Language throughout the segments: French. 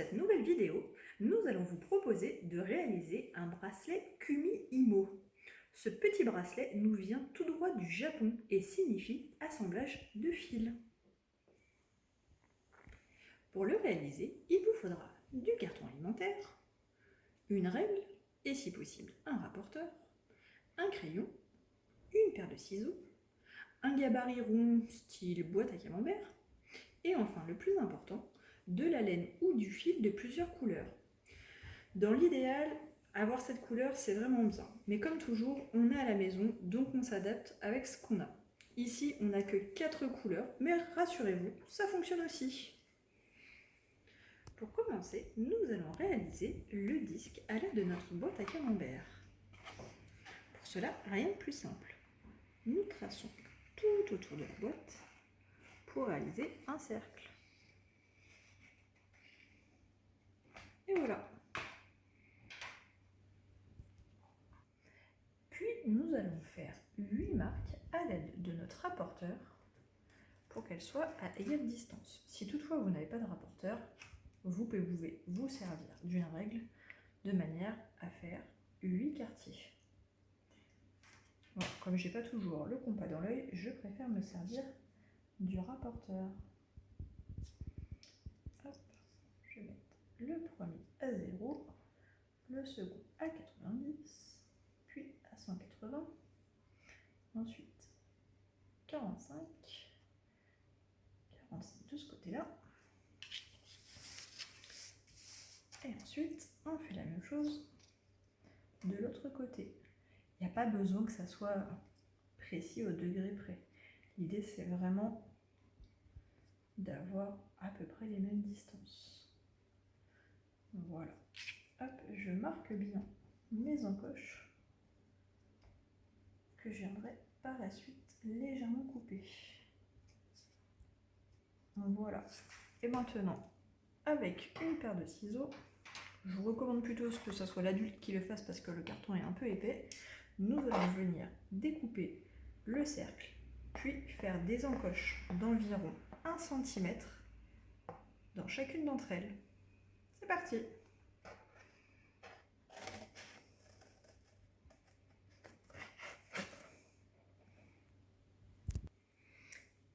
cette nouvelle vidéo, nous allons vous proposer de réaliser un bracelet Kumi-Imo. Ce petit bracelet nous vient tout droit du Japon et signifie assemblage de fils. Pour le réaliser, il vous faudra du carton alimentaire, une règle et si possible un rapporteur, un crayon, une paire de ciseaux, un gabarit rond style boîte à camembert et enfin le plus important, de la laine ou du fil de plusieurs couleurs. Dans l'idéal, avoir cette couleur, c'est vraiment bien. Mais comme toujours, on est à la maison, donc on s'adapte avec ce qu'on a. Ici, on n'a que 4 couleurs, mais rassurez-vous, ça fonctionne aussi. Pour commencer, nous allons réaliser le disque à l'aide de notre boîte à camembert. Pour cela, rien de plus simple. Nous traçons tout autour de la boîte pour réaliser un cercle. Et voilà. Puis nous allons faire 8 marques à l'aide de notre rapporteur pour qu'elles soient à égale distance. Si toutefois vous n'avez pas de rapporteur, vous pouvez vous servir d'une règle de manière à faire 8 quartiers. Voilà, comme j'ai pas toujours le compas dans l'œil, je préfère me servir du rapporteur. Hop, je vais mettre le premier à 0, le second à 90, puis à 180, ensuite 45, 45 de ce côté-là. Et ensuite, on fait la même chose de l'autre côté. Il n'y a pas besoin que ça soit précis au degré près. L'idée, c'est vraiment d'avoir à peu près les mêmes distances. Voilà. Hop, je marque bien mes encoches que je viendrai par la suite légèrement couper. Voilà. Et maintenant, avec une paire de ciseaux, je vous recommande plutôt que ce soit l'adulte qui le fasse parce que le carton est un peu épais, nous allons venir découper le cercle, puis faire des encoches d'environ 1 cm dans chacune d'entre elles. C'est parti!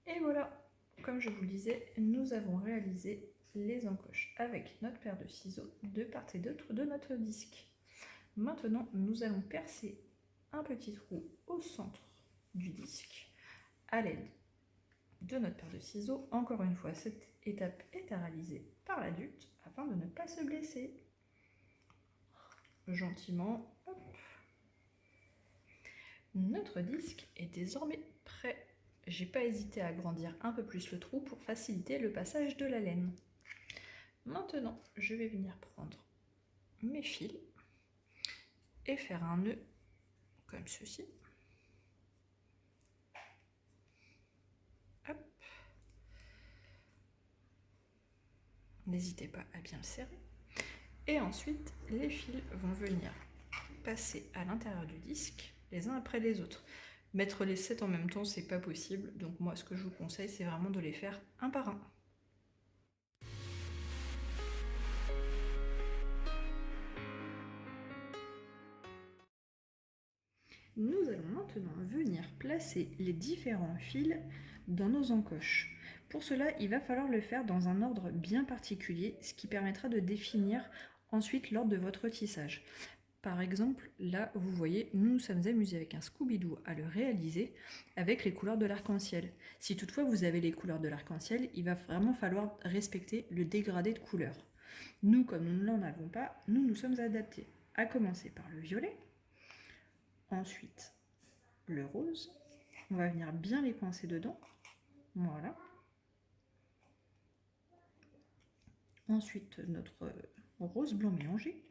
Et voilà, comme je vous le disais, nous avons réalisé les encoches avec notre paire de ciseaux de part et d'autre de notre disque. Maintenant, nous allons percer un petit trou au centre du disque à l'aide de notre paire de ciseaux. Encore une fois, cette étape est à réaliser par l'adulte afin de ne pas se blesser. Gentiment, hop. Notre disque est désormais prêt. J'ai pas hésité à agrandir un peu plus le trou pour faciliter le passage de la laine. Maintenant, je vais venir prendre mes fils et faire un nœud comme ceci. Hop. N'hésitez pas à bien le serrer. Et ensuite, les fils vont venir passer à l'intérieur du disque, les uns après les autres. Mettre les 7 en même temps, c'est pas possible. Donc moi, ce que je vous conseille, c'est vraiment de les faire un par un. Nous allons maintenant venir placer les différents fils dans nos encoches. Pour cela, il va falloir le faire dans un ordre bien particulier, ce qui permettra de définir ensuite l'ordre de votre tissage. Par exemple, là, vous voyez, nous nous sommes amusés avec un Scooby-Doo à le réaliser avec les couleurs de l'arc-en-ciel. Si toutefois vous avez les couleurs de l'arc-en-ciel, il va vraiment falloir respecter le dégradé de couleurs. Nous, comme nous ne l'en avons pas, nous nous sommes adaptés. À commencer par le violet, ensuite le rose. On va venir bien les coincer dedans. Voilà. Ensuite, notre rose blanc mélangé.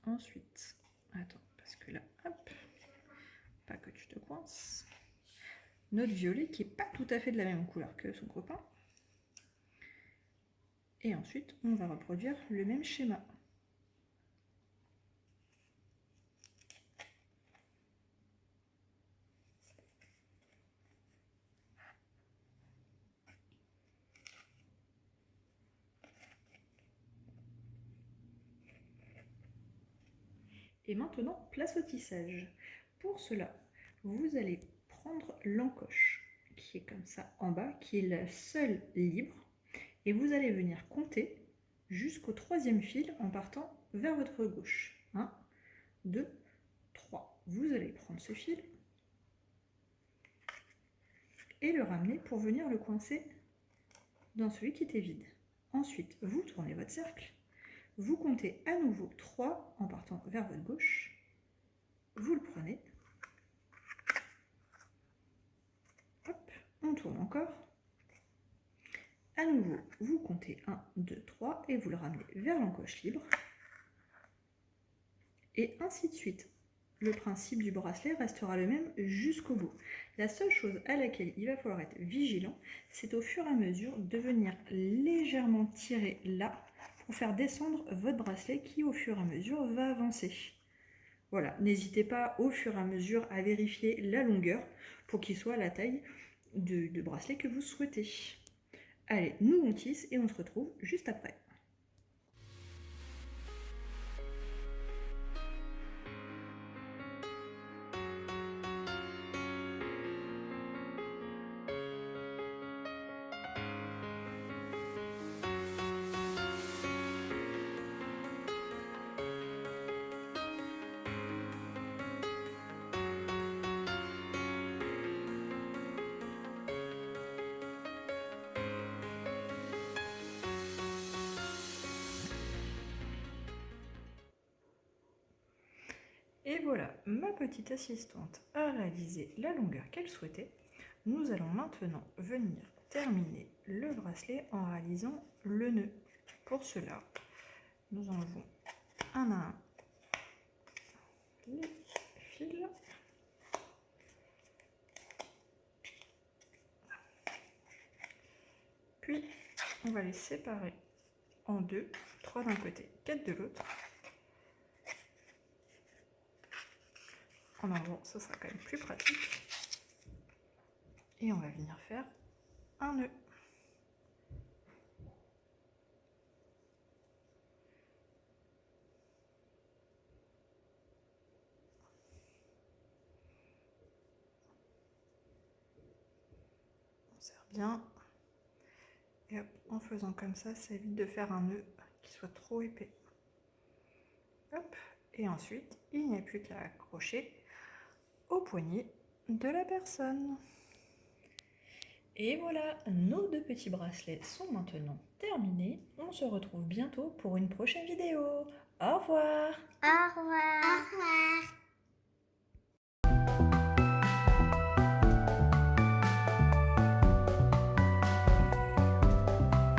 Ensuite, attends, parce que là, hop, pas que tu te coinces. Notre violet qui n'est pas tout à fait de la même couleur que son copain. Et ensuite, on va reproduire le même schéma. Et maintenant, place au tissage. Pour cela, vous allez prendre l'encoche qui est comme ça en bas, qui est la seule libre, et vous allez venir compter jusqu'au 3e fil en partant vers votre gauche. 1, 2, 3. Vous allez prendre ce fil et le ramener pour venir le coincer dans celui qui était vide. Ensuite, vous tournez votre cercle, vous comptez à nouveau 3 en partant vers votre gauche, vous le prenez, hop, on tourne encore, à nouveau vous comptez 1, 2, 3 et vous le ramenez vers l'encoche libre, et ainsi de suite. Le principe du bracelet restera le même jusqu'au bout. La seule chose à laquelle il va falloir être vigilant, c'est au fur et à mesure de venir légèrement tirer là pour faire descendre votre bracelet qui au fur et à mesure va avancer. Voilà, n'hésitez pas au fur et à mesure à vérifier la longueur pour qu'il soit à la taille de bracelet que vous souhaitez. Allez, nous on tisse et on se retrouve juste après. Et voilà, ma petite assistante a réalisé la longueur qu'elle souhaitait. Nous allons maintenant venir terminer le bracelet en réalisant le nœud. Pour cela, nous enlevons un à un les fils. Puis, on va les séparer en deux, 3 d'un côté, 4 de l'autre. En enlevant, ce sera quand même plus pratique. Et on va venir faire un nœud. On serre bien. Et hop, en faisant comme ça évite de faire un nœud qui soit trop épais. Hop, et ensuite, il n'y a plus qu'à accrocher au poignet de la personne. Et voilà, nos 2 petits bracelets sont maintenant terminés. On se retrouve bientôt pour une prochaine vidéo. Au revoir. Au revoir. Au revoir.